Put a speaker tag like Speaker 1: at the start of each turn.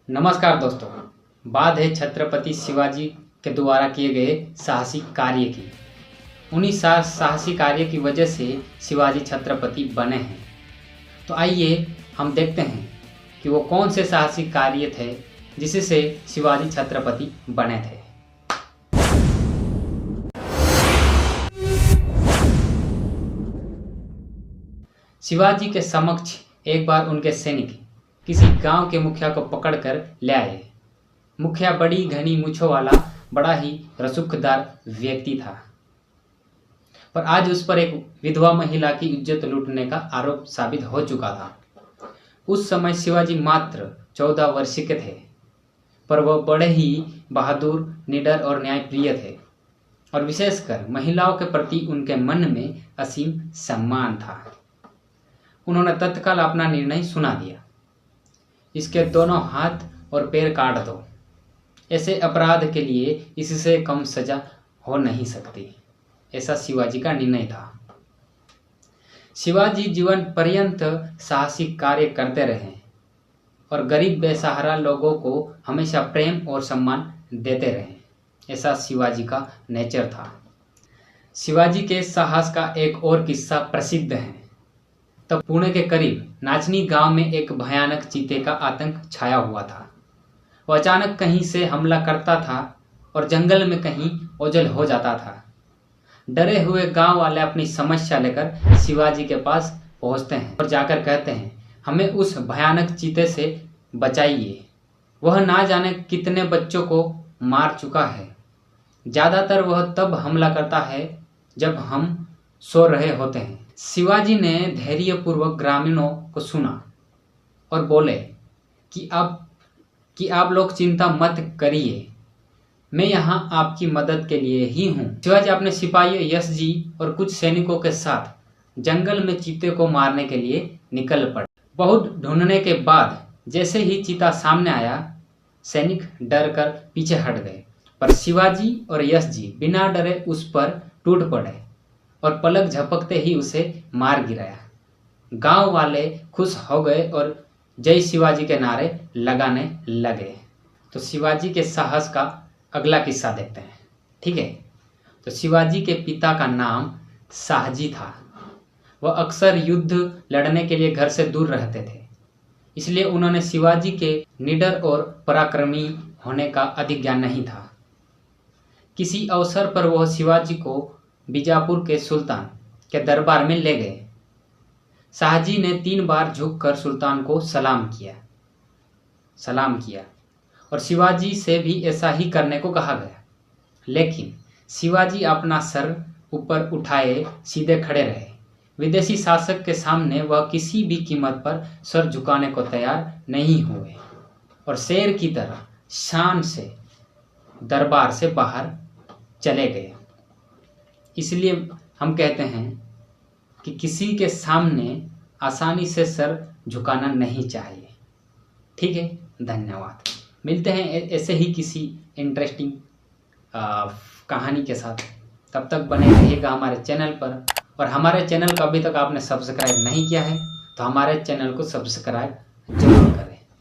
Speaker 1: नमस्कार दोस्तों। बात है छत्रपति शिवाजी के द्वारा किए गए साहसी कार्य की। उन्हीं साहसी कार्य की वजह से शिवाजी छत्रपति बने हैं। तो आइए हम देखते हैं कि वो कौन से साहसी कार्य थे जिससे शिवाजी छत्रपति बने थे। शिवाजी के समक्ष एक बार उनके सैनिक किसी गांव के मुखिया को पकड़कर ले आए। मुखिया बड़ी घनी मूंछों वाला बड़ा ही रसूखदार व्यक्ति था, पर आज उस पर एक विधवा महिला की इज्जत लूटने का आरोप साबित हो चुका था। उस समय शिवाजी मात्र 14 वर्ष के थे, पर वह बड़े ही बहादुर, निडर और न्यायप्रिय थे, और विशेषकर महिलाओं के प्रति उनके मन में असीम सम्मान था। उन्होंने तत्काल अपना निर्णय सुना दिया। इसके दोनों हाथ और पैर काट दो। ऐसे अपराध के लिए इससे कम सजा हो नहीं सकती, ऐसा शिवाजी का निर्णय था। शिवाजी जीवन पर्यंत साहसी कार्य करते रहे और गरीब बेसहारा लोगों को हमेशा प्रेम और सम्मान देते रहे, ऐसा शिवाजी का नेचर था। शिवाजी के साहस का एक और किस्सा प्रसिद्ध है। तब पुणे के करीब नाचनी गांव में एक भयानक चीते का आतंक छाया हुआ था। वह अचानक कहीं से हमला करता था और जंगल में कहीं ओझल हो जाता था। डरे हुए गांव वाले अपनी समस्या लेकर शिवाजी के पास पहुंचते हैं और जाकर कहते हैं, हमें उस भयानक चीते से बचाइए। वह ना जाने कितने बच्चों को मार चुका है। ज़्यादातर वह तब हमला करता है जब हम सो रहे होते हैं। शिवाजी ने धैर्यपूर्वक ग्रामीणों को सुना और बोले कि आप लोग चिंता मत करिए, मैं यहाँ आपकी मदद के लिए ही हूँ। शिवाजी अपने सिपाहियों यश जी और कुछ सैनिकों के साथ जंगल में चीते को मारने के लिए निकल पड़े। बहुत ढूंढने के बाद जैसे ही चीता सामने आया, सैनिक डर कर पीछे हट गए, पर शिवाजी और यश जी बिना डरे उस पर टूट पड़े और पलक झपकते ही उसे मार गिराया। गांव वाले खुश हो गए और जय शिवाजी के नारे लगाने लगे। तो शिवाजी के साहस का अगला किस्सा देखते हैं, ठीक है। तो शिवाजी के पिता का नाम शाहजी था। वह अक्सर युद्ध लड़ने के लिए घर से दूर रहते थे, इसलिए उन्होंने शिवाजी के निडर और पराक्रमी होने का अधिक ज्ञान नहीं था। किसी अवसर पर वह शिवाजी को बीजापुर के सुल्तान के दरबार में ले गए। शाहजी ने 3 बार झुककर सुल्तान को सलाम किया और शिवाजी से भी ऐसा ही करने को कहा गया, लेकिन शिवाजी अपना सर ऊपर उठाए सीधे खड़े रहे। विदेशी शासक के सामने वह किसी भी कीमत पर सर झुकाने को तैयार नहीं हुए और शेर की तरह शान से दरबार से बाहर चले गए। इसलिए हम कहते हैं कि किसी के सामने आसानी से सर झुकाना नहीं चाहिए, ठीक है। धन्यवाद। मिलते हैं ऐसे ही किसी इंटरेस्टिंग कहानी के साथ। तब तक बने रहिएगा हमारे चैनल पर, और हमारे चैनल को अभी तक आपने सब्सक्राइब नहीं किया है तो हमारे चैनल को सब्सक्राइब जरूर करें।